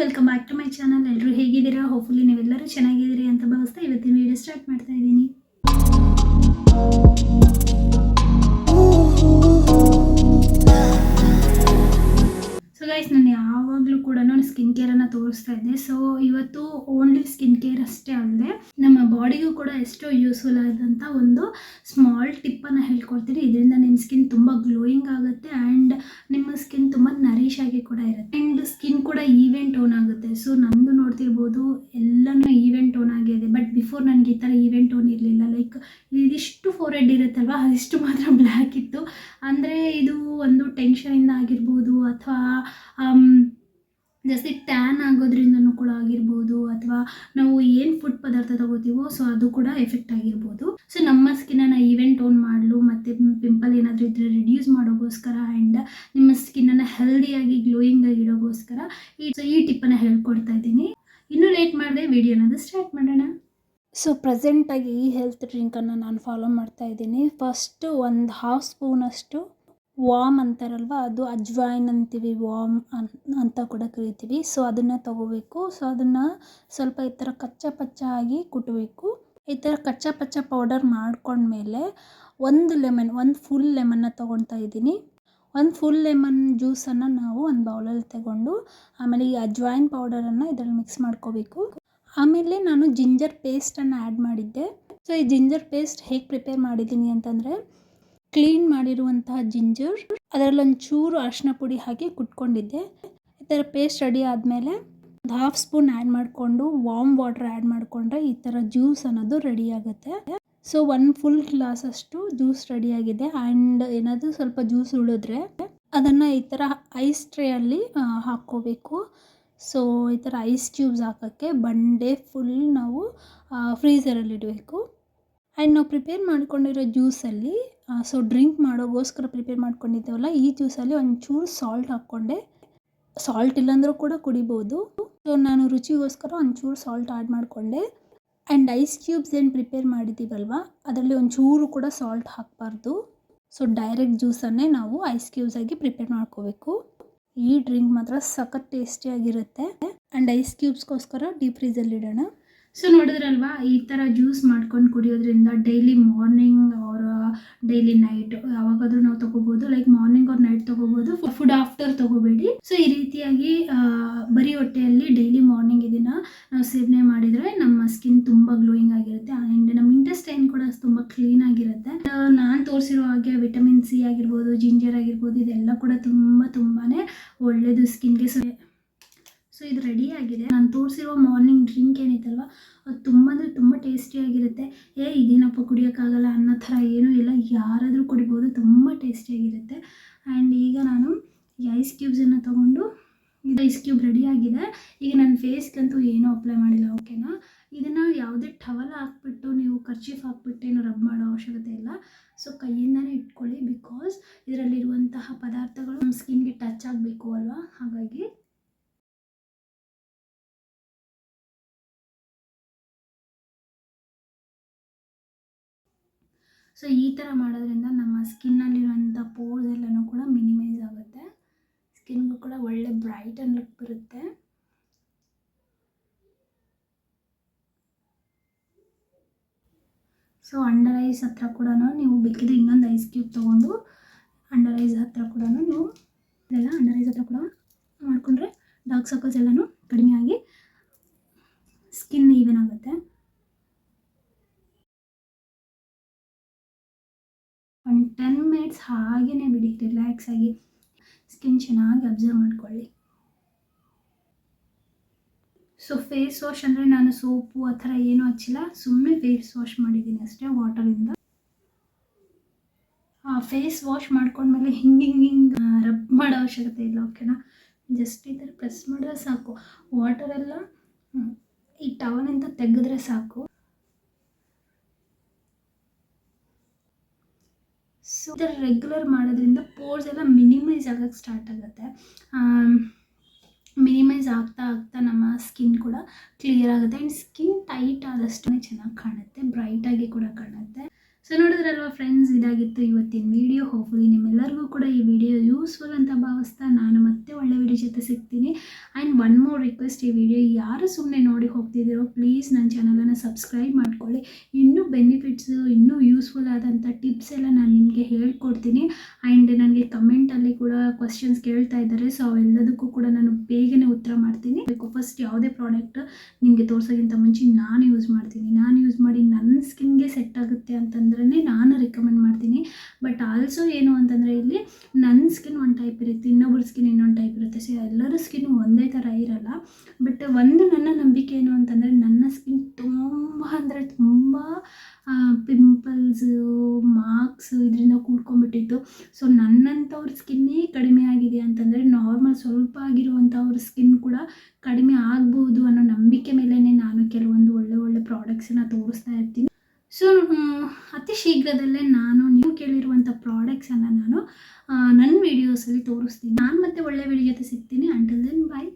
Welcome back to my channel. ಎಲ್ಲರೂ ಹೇಗಿದ್ದೀರಾ? Hopefully ನೀವೆಲ್ಲರೂ ಚೆನ್ನಾಗಿದ್ದೀರಿ ಅಂತ ಭಾವಿಸ್ತಾ ಇವತ್ತಿನ ವಿಡಿಯೋ ಸ್ಟಾರ್ಟ್ ಮಾಡ್ತಾ ಇದ್ದೀನಿ. ಸೊ ಗೈಸ್, ನಾನು ಯಾವಾಗಲೂ ಕೂಡ ಸ್ಕಿನ್ ಕೇರನ್ನು ತೋರಿಸ್ತಾ ಇದ್ದೆ. ಸೊ ಇವತ್ತು ಓನ್ಲಿ ಸ್ಕಿನ್ ಕೇರ್ ಅಷ್ಟೇ ಅಲ್ಲದೆ ನಮ್ಮ ಬಾಡಿಗೂ ಕೂಡ ಎಷ್ಟೋ ಯೂಸ್ಫುಲ್ ಆದಂಥ ಒಂದು ಸ್ಮಾಲ್ ಟಿಪ್ಪನ್ನು ಹೇಳ್ಕೊಡ್ತೀನಿ. ಇದರಿಂದ ನಿಮ್ಮ ಸ್ಕಿನ್ ತುಂಬ ಗ್ಲೋಯಿಂಗ್ ಆಗುತ್ತೆ ಆ್ಯಂಡ್ ನಿಮ್ಮ ಸ್ಕಿನ್ ತುಂಬ ನರಿಶ್ ಆಗಿ ಕೂಡ ಇರುತ್ತೆ ಆ್ಯಂಡ್ ಸ್ಕಿನ್ ಕೂಡ ಈವೆನ್ ಟೋನ್ ಆಗುತ್ತೆ. ಸೊ ನಂದು ನೋಡ್ತಿರ್ಬೋದು ಎಲ್ಲನೂ ಈವೆನ್ ಟೋನ್ ಆಗಿದೆ. ಬಟ್ ಬಿಫೋರ್ ನನಗೆ ಈ ಥರ ಈವೆನ್ ಟೋನ್ ಇರಲಿಲ್ಲ. ಲೈಕ್ ಇದಿಷ್ಟು ಫೋರೆಡ್ ಇರುತ್ತಲ್ವ, ಅದಿಷ್ಟು ಮಾತ್ರ ಬ್ಲ್ಯಾಕ್ ಇತ್ತು. ಅಂದರೆ ಇದು ಒಂದು ಟೆನ್ಷನಿಂದ ಆಗಿರ್ಬೋದು ಅಥವಾ ಜಾಸ್ತಿ ಟ್ಯಾನ್ ಆಗೋದ್ರಿಂದನೂ ಕೂಡ ಆಗಿರ್ಬೋದು, ಅಥವಾ ನಾವು ಏನು ಫುಡ್ ಪದಾರ್ಥ ತಗೋತೀವೋ ಸೊ ಅದು ಕೂಡ ಎಫೆಕ್ಟ್ ಆಗಿರ್ಬೋದು. ಸೊ ನಮ್ಮ ಸ್ಕಿನ್ನನ್ನು ಈವೆನ್ ಟೋನ್ ಮಾಡಲು ಮತ್ತು ಪಿಂಪಲ್ ಏನಾದರೂ ಇದ್ದರೆ ರಿಡ್ಯೂಸ್ ಮಾಡೋಕ್ಕೋಸ್ಕರ ಆ್ಯಂಡ್ ನಿಮ್ಮ ಸ್ಕಿನ್ನನ್ನು ಹೆಲ್ದಿಯಾಗಿ ಗ್ಲೋಯಿಂಗ್ ಆಗಿ ಇಡೋಕ್ಕೋಸ್ಕರ ಈ ಟಿಪ್ಪನ್ನು ಹೇಳ್ಕೊಡ್ತಾ ಇದ್ದೀನಿ. ಇನ್ನೂ ಲೇಟ್ ಮಾಡಿದೆ, ವಿಡಿಯೋನ ಸ್ಟಾರ್ಟ್ ಮಾಡೋಣ. ಸೊ ಪ್ರೆಸೆಂಟಾಗಿ ಈ ಹೆಲ್ತ್ ಡ್ರಿಂಕನ್ನು ನಾನು ಫಾಲೋ ಮಾಡ್ತಾ ಇದ್ದೀನಿ. ಫಸ್ಟು ಒಂದು ಹಾಫ್ ಸ್ಪೂನಷ್ಟು ವಾಮ್ ಅಂತಾರಲ್ವ, ಅದು ಅಜ್ವಾಯಿನ್ ಅಂತೀವಿ, ವಾಮ್ ಅಂತ ಕೂಡ ಕರಿತೀವಿ. ಸೊ ಅದನ್ನು ತೊಗೋಬೇಕು. ಸೊ ಅದನ್ನು ಸ್ವಲ್ಪ ಈ ಥರ ಕಚ್ಚಾ ಪಚ್ಚ ಆಗಿ ಕುಟ್ಟಬೇಕು. ಈ ಥರ ಕಚ್ಚಾ ಪಚ್ಚ ಪೌಡರ್ ಮಾಡ್ಕೊಂಡ್ಮೇಲೆ ಒಂದು ಫುಲ್ ಲೆಮನ್ನ ತೊಗೊಳ್ತಾ ಇದ್ದೀನಿ. ಒಂದು ಫುಲ್ ಲೆಮನ್ ಜ್ಯೂಸನ್ನು ನಾವು ಒಂದು ಬೌಲಲ್ಲಿ ತಗೊಂಡು ಆಮೇಲೆ ಈ ಅಜ್ವಾಯಿನ್ ಪೌಡರನ್ನು ಇದರಲ್ಲಿ ಮಿಕ್ಸ್ ಮಾಡ್ಕೋಬೇಕು. ಆಮೇಲೆ ನಾನು ಜಿಂಜರ್ ಪೇಸ್ಟನ್ನು ಆ್ಯಡ್ ಮಾಡಿದ್ದೆ. ಸೊ ಈ ಜಿಂಜರ್ ಪೇಸ್ಟ್ ಹೇಗೆ ಪ್ರಿಪೇರ್ ಮಾಡಿದ್ದೀನಿ ಅಂತಂದರೆ, ಕ್ಲೀನ್ ಮಾಡಿರುವಂತಹ ಜಿಂಜರ್, ಅದರಲ್ಲಿ ಒಂಚೂರು ಅರಿಶಿನ ಪುಡಿ ಹಾಕಿ ಕುಟ್ಕೊಂಡಿದ್ದೆ. ಈ ಥರ ಪೇಸ್ಟ್ ರೆಡಿ ಆದಮೇಲೆ ಒಂದು ಹಾಫ್ ಸ್ಪೂನ್ ಆ್ಯಡ್ ಮಾಡಿಕೊಂಡು ವಾಮ್ ವಾಟರ್ ಆ್ಯಡ್ ಮಾಡಿಕೊಂಡ್ರೆ ಈ ಥರ ಜ್ಯೂಸ್ ಅನ್ನೋದು ರೆಡಿ ಆಗುತ್ತೆ. ಸೊ 1 ಫುಲ್ ಗ್ಲಾಸಷ್ಟು ಜ್ಯೂಸ್ ರೆಡಿಯಾಗಿದೆ. ಆ್ಯಂಡ್ ಏನಾದರೂ ಸ್ವಲ್ಪ ಜ್ಯೂಸ್ ಉಳಿದ್ರೆ ಅದನ್ನು ಈ ಥರ ಐಸ್ ಟ್ರೇಯಲ್ಲಿ ಹಾಕ್ಕೋಬೇಕು. ಸೊ ಈ ಥರ ಐಸ್ ಕ್ಯೂಬ್ಸ್ ಹಾಕೋಕ್ಕೆ ಬಂಡೆ ಫುಲ್ ನಾವು ಫ್ರೀಝರಲ್ಲಿ ಇಡಬೇಕು. ಆ್ಯಂಡ್ ನಾವು ಪ್ರಿಪೇರ್ ಮಾಡ್ಕೊಂಡಿರೋ ಜ್ಯೂಸಲ್ಲಿ ಸೊ ಡ್ರಿಂಕ್ ಮಾಡೋಗೋಸ್ಕರ ಪ್ರಿಪೇರ್ ಮಾಡ್ಕೊಂಡಿದ್ದೇವಲ್ಲ, ಈ ಜ್ಯೂಸಲ್ಲಿ ಒಂಚೂರು ಸಾಲ್ಟ್ ಹಾಕ್ಕೊಂಡೆ. ಸಾಲ್ಟ್ ಇಲ್ಲಾಂದ್ರೂ ಕೂಡ ಕುಡಿಬೋದು. ಸೊ ನಾನು ರುಚಿಗೋಸ್ಕರ ಒಂಚೂರು ಸಾಲ್ಟ್ ಆ್ಯಡ್ ಮಾಡಿಕೊಂಡೆ. ಆ್ಯಂಡ್ ಐಸ್ ಕ್ಯೂಬ್ಸ್ ಏನು ಪ್ರಿಪೇರ್ ಮಾಡಿದ್ದೀವಲ್ವ, ಅದರಲ್ಲಿ ಒಂಚೂರು ಕೂಡ ಸಾಲ್ಟ್ ಹಾಕಬಾರ್ದು. ಸೊ ಡೈರೆಕ್ಟ್ ಜ್ಯೂಸನ್ನೇ ನಾವು ಐಸ್ ಕ್ಯೂಬ್ಸ್ ಆಗಿ ಪ್ರಿಪೇರ್ ಮಾಡ್ಕೋಬೇಕು. ಈ ಡ್ರಿಂಕ್ ಮಾತ್ರ ಸಖತ್ ಟೇಸ್ಟಿಯಾಗಿರುತ್ತೆ. ಆ್ಯಂಡ್ ಐಸ್ ಕ್ಯೂಬ್ಸ್ಗೋಸ್ಕರ ಡೀಪ್ ಫ್ರೀಜಲ್ಲಿ ಇಡೋಣ. ಸೊ ನೋಡಿದ್ರಲ್ವಾ, ಈ ಥರ ಜ್ಯೂಸ್ ಮಾಡ್ಕೊಂಡು ಕುಡಿಯೋದ್ರಿಂದ daily morning R daily night ಯಾವಾಗಾದರೂ ನಾವು ತೊಗೋಬೋದು. ಲೈಕ್ ಮಾರ್ನಿಂಗ್ ಆರ್ ನೈಟ್ ತೊಗೋಬೋದು, ಫುಡ್ ಆಫ್ಟರ್ ತೊಗೋಬೇಡಿ. ಸೊ ಈ ರೀತಿಯಾಗಿ ಬರೀ ಹೊಟ್ಟೆಯಲ್ಲಿ ಡೈಲಿ ಮಾರ್ನಿಂಗ್ ಇದನ್ನು ನಾವು ಸೇವನೆ ಮಾಡಿದರೆ ನಮ್ಮ ಸ್ಕಿನ್ ತುಂಬ ಗ್ಲೋಯಿಂಗ್ ಆಗಿರುತ್ತೆ ಆ್ಯಂಡ್ ನಮ್ಮ ಇಂಟೆಸ್ಟೈನ್ ಕೂಡ ತುಂಬ ಕ್ಲೀನ್ ಆಗಿರುತ್ತೆ. ನಾನು ತೋರಿಸಿರೋ ಹಾಗೆ ವಿಟಮಿನ್ ಸಿ ಆಗಿರ್ಬೋದು, ಜಿಂಜರ್ ಆಗಿರ್ಬೋದು, ಇದೆಲ್ಲ ಕೂಡ ತುಂಬಾ ಒಳ್ಳೆಯದು ಸ್ಕಿನ್ಗೆ. ಸೊ ಇದು ರೆಡಿ ಆಗಿದೆ. ನಾನು ತೋರಿಸಿರೋ ಮಾರ್ನಿಂಗ್ ಡ್ರಿಂಕ್ ಏನಿತ್ತಲ್ವ, ಅದು ತುಂಬ ಅಂದರೆ ತುಂಬ ಟೇಸ್ಟಿಯಾಗಿರುತ್ತೆ. ಇದೇನಪ್ಪ ಕುಡಿಯೋಕ್ಕಾಗಲ್ಲ ಅನ್ನೋ ಥರ ಏನೂ ಇಲ್ಲ, ಯಾರಾದರೂ ಕುಡಿಬೋದು, ತುಂಬ ಟೇಸ್ಟಿಯಾಗಿರುತ್ತೆ. ಆ್ಯಂಡ್ ಈಗ ನಾನು ಈ ಐಸ್ ಕ್ಯೂಬ್ಸನ್ನು ತೊಗೊಂಡು, ಇದು ಐಸ್ ಕ್ಯೂಬ್ ರೆಡಿ ಆಗಿದೆ. ಈಗ ನನ್ನ ಫೇಸ್ಗಂತೂ ಏನೂ ಅಪ್ಲೈ ಮಾಡಿಲ್ಲ, ಓಕೆನಾ. ಇದನ್ನು ಯಾವುದೇ ಟವಲ್ ಹಾಕ್ಬಿಟ್ಟು ನೀವು ಕರ್ಚೀಫ್ ಹಾಕ್ಬಿಟ್ಟು ಏನು ರಬ್ ಮಾಡೋ ಅವಶ್ಯಕತೆ ಇಲ್ಲ. ಸೊ ಕೈಯಿಂದನೇ ಇಟ್ಕೊಳ್ಳಿ, ಬಿಕಾಸ್ ಇದರಲ್ಲಿರುವಂತಹ ಪದಾರ್ಥಗಳು ನಮ್ಮ ಸ್ಕಿನ್ಗೆ ಟಚ್ ಆಗಬೇಕು ಅಲ್ವಾ, ಹಾಗಾಗಿ. ಸೊ ಈ ಥರ ಮಾಡೋದ್ರಿಂದ ನಮ್ಮ ಸ್ಕಿನ್ನಲ್ಲಿರುವಂಥ ಪೋರ್ಸ್ ಎಲ್ಲನೂ ಕೂಡ ಮಿನಿಮೈಸ್ ಆಗುತ್ತೆ. ಸ್ಕಿನ್ಗೂ ಕೂಡ ಒಳ್ಳೆ ಬ್ರೈಟ್ ಆ್ಯಂಡ್ ಲುಕ್ ಬರುತ್ತೆ. ಸೊ ಅಂಡರ್ ಐಸ್ ಹತ್ರ ಕೂಡ ನೀವು ಬೇಕಿದ್ರೆ ಇನ್ನೊಂದು ಐಸ್ ಕ್ಯೂಬ್ ತೊಗೊಂಡು ಅಂಡರ್ ಐಸ್ ಹತ್ರ ಕೂಡ ನೀವು ಇದೆಲ್ಲ ಅಂಡರ್ ಐಸ್ ಹತ್ರ ಕೂಡ ಮಾಡಿಕೊಂಡ್ರೆ ಡಾರ್ಕ್ ಸರ್ಕಲ್ಸ್ ಎಲ್ಲನೂ ಕಡಿಮೆ ಆಗಿ ಸ್ಕಿನ್ ಈವನ್ ಆಗುತ್ತೆ. ಒಂದು 10 ಮಿನಿಟ್ಸ್ ಹಾಗೇ ಬಿಡಿ, ರಿಲ್ಯಾಕ್ಸ್ ಆಗಿ ಸ್ಕಿನ್ ಚೆನ್ನಾಗಿ ಅಬ್ಸರ್ವ್ ಮಾಡ್ಕೊಳ್ಳಿ. ಸೊ ಫೇಸ್ ವಾಶ್ ಅಂದರೆ ನಾನು ಸೋಪು ಆ ಥರ ಏನೂ ಹಚ್ಚಿಲ್ಲ, ಸುಮ್ಮನೆ ಫೇಸ್ ವಾಶ್ ಮಾಡಿದ್ದೀನಿ ಅಷ್ಟೇ ವಾಟರಿಂದ. ಫೇಸ್ ವಾಶ್ ಮಾಡ್ಕೊಂಡ್ಮೇಲೆ ಹಿಂಗೆ ರಬ್ ಮಾಡೋ ಅವಶ್ಯಕತೆ ಇಲ್ಲ, ಓಕೆನಾ. ಜಸ್ಟ್ ಈ ಥರ ಪ್ರೆಸ್ ಮಾಡಿದ್ರೆ ಸಾಕು, ವಾಟರೆಲ್ಲ ಈ ಟವಲಿಂದ ತೆಗೆದ್ರೆ ಸಾಕು. ಸೊ ಈ ಥರ ರೆಗ್ಯುಲರ್ ಮಾಡೋದ್ರಿಂದ ಪೋರ್ಸ್ ಎಲ್ಲ ಮಿನಿಮೈಸ್ ಆಗೋಕ್ಕೆ ಸ್ಟಾರ್ಟ್ ಆಗುತ್ತೆ. ಮಿನಿಮೈಸ್ ಆಗ್ತಾ ಆಗ್ತಾ ನಮ್ಮ ಸ್ಕಿನ್ ಕೂಡ ಕ್ಲಿಯರ್ ಆಗುತ್ತೆ ಆ್ಯಂಡ್ ಸ್ಕಿನ್ ಟೈಟ್ ಆದಷ್ಟು ಚೆನ್ನಾಗಿ ಕಾಣುತ್ತೆ, ಬ್ರೈಟಾಗಿ ಕೂಡ ಕಾಣುತ್ತೆ. ಸೊ ನೋಡಿದ್ರಲ್ವ ಫ್ರೆಂಡ್ಸ್, ಇದಾಗಿತ್ತು ಇವತ್ತಿನ ವಿಡಿಯೋ. ಹೋಪ್ಫುಲಿ ನಿಮ್ಮೆಲ್ಲರಿಗೂ ಕೂಡ ಈ ವಿಡಿಯೋ ಯೂಸ್ಫುಲ್ ಅಂತ ಭಾವಿಸ್ತಾ ನಾನು ಮತ್ತೆ ಒಳ್ಳೆ ವಿಡಿಯೋ ಜೊತೆ ಸಿಗ್ತೀನಿ. ಆ್ಯಂಡ್ ಒನ್ ಮೋರ್ ರಿಕ್ವೆಸ್ಟ್, ಈ ವಿಡಿಯೋ ಯಾರು ಸುಮ್ಮನೆ ನೋಡಿ ಹೋಗ್ತಿದ್ದೀರೋ ಪ್ಲೀಸ್ ನನ್ನ ಚಾನಲನ್ನು ಸಬ್ಸ್ಕ್ರೈಬ್ ಮಾಡ್ಕೊಳ್ಳಿ. ಇನ್ನೂ ಬೆನಿಫಿಟ್ಸು, ಇನ್ನೂ ಯೂಸ್ಫುಲ್ ಆದಂಥ ಟಿಪ್ಸ್ ಎಲ್ಲ ನಾನು ನಿಮಗೆ ಹೇಳ್ಕೊಡ್ತೀನಿ. ಆ್ಯಂಡ್ ನನಗೆ ಕಮೆಂಟಲ್ಲಿ ಕೂಡ ಕ್ವಶನ್ಸ್ ಕೇಳ್ತಾ ಇದ್ದಾರೆ. ಸೊ ಅವೆಲ್ಲದಕ್ಕೂ ಕೂಡ ನಾನು ಬೇಗನೆ ಉತ್ತರ ಮಾಡ್ತೀನಿ. ಫಸ್ಟ್ ಯಾವುದೇ ಪ್ರಾಡಕ್ಟ್ ನಿಮಗೆ ತೋರಿಸೋಕ್ಕಿಂತ ಮುಂಚೆ ನಾನು ಯೂಸ್ ಮಾಡ್ತೀನಿ. ನಾನು ಯೂಸ್ ಮಾಡಿ ನನ್ನ ಸ್ಕಿನ್ಗೆ ಸೆಟ್ ಆಗುತ್ತೆ ಅಂತಂದ್ರೆ ನಾನು ರಿಕಮೆಂಡ್ ಮಾಡ್ತೀನಿ. ಬಟ್ ಆಲ್ಸೋ ಏನು ಅಂತಂದರೆ, ಇಲ್ಲಿ ನನ್ನ ಸ್ಕಿನ್ ಒಂದು ಟೈಪ್ ಇರುತ್ತೆ, ಇನ್ನೊಬ್ಬರ ಸ್ಕಿನ್ ಇನ್ನೊಂದು ಟೈಪ್ ಇರುತ್ತೆ. ಸೊ ಎಲ್ಲರ ಸ್ಕಿನ್ ಒಂದೇ ಥರ ಇರಲ್ಲ. ಬಟ್ ಒಂದು ನನ್ನ ನಂಬಿಕೆ ಏನು ಅಂತಂದರೆ, ನನ್ನ ಸ್ಕಿನ್ ತುಂಬ ಅಂದರೆ ತುಂಬ ಪಿಂಪಲ್ಸು, ಮಾರ್ಕ್ಸ್ ಇದರಿಂದ ಕೂಡ್ಕೊಂಡ್ಬಿಟ್ಟಿತ್ತು. ಸೊ ನನ್ನಂಥವ್ರ ಸ್ಕಿನ್ನೇ ಕಡಿಮೆ ಆಗಿದೆ ಅಂತಂದರೆ, ನಾರ್ಮಲ್ ಸ್ವಲ್ಪ ಆಗಿರುವಂಥವ್ರ ಸ್ಕಿನ್ ಕೂಡ ಕಡಿಮೆ ಆಗ್ಬೋದು ಅನ್ನೋ ನಂಬಿಕೆ ಮೇಲೇ ನಾನು ಕೆಲವೊಂದು ಒಳ್ಳೆ ಪ್ರಾಡಕ್ಟ್ಸನ್ನು ತೋರಿಸ್ತಾ ಇರ್ತೀನಿ. ಸೊ ಅತಿ ಶೀಘ್ರದಲ್ಲೇ ನೀವು ಕೇಳಿರುವಂಥ ಪ್ರಾಡಕ್ಟ್ಸನ್ನು ನಾನು ನನ್ನ ವೀಡಿಯೋಸಲ್ಲಿ ತೋರಿಸ್ತೀನಿ. ನಾನು ಮತ್ತೆ ಒಳ್ಳೆ ವಿಡಿಯೋ ಜೊತೆ ಸಿಗ್ತೀನಿ. ಅಂಟಿಲ್ ದೆನ್ ಬಾಯ್.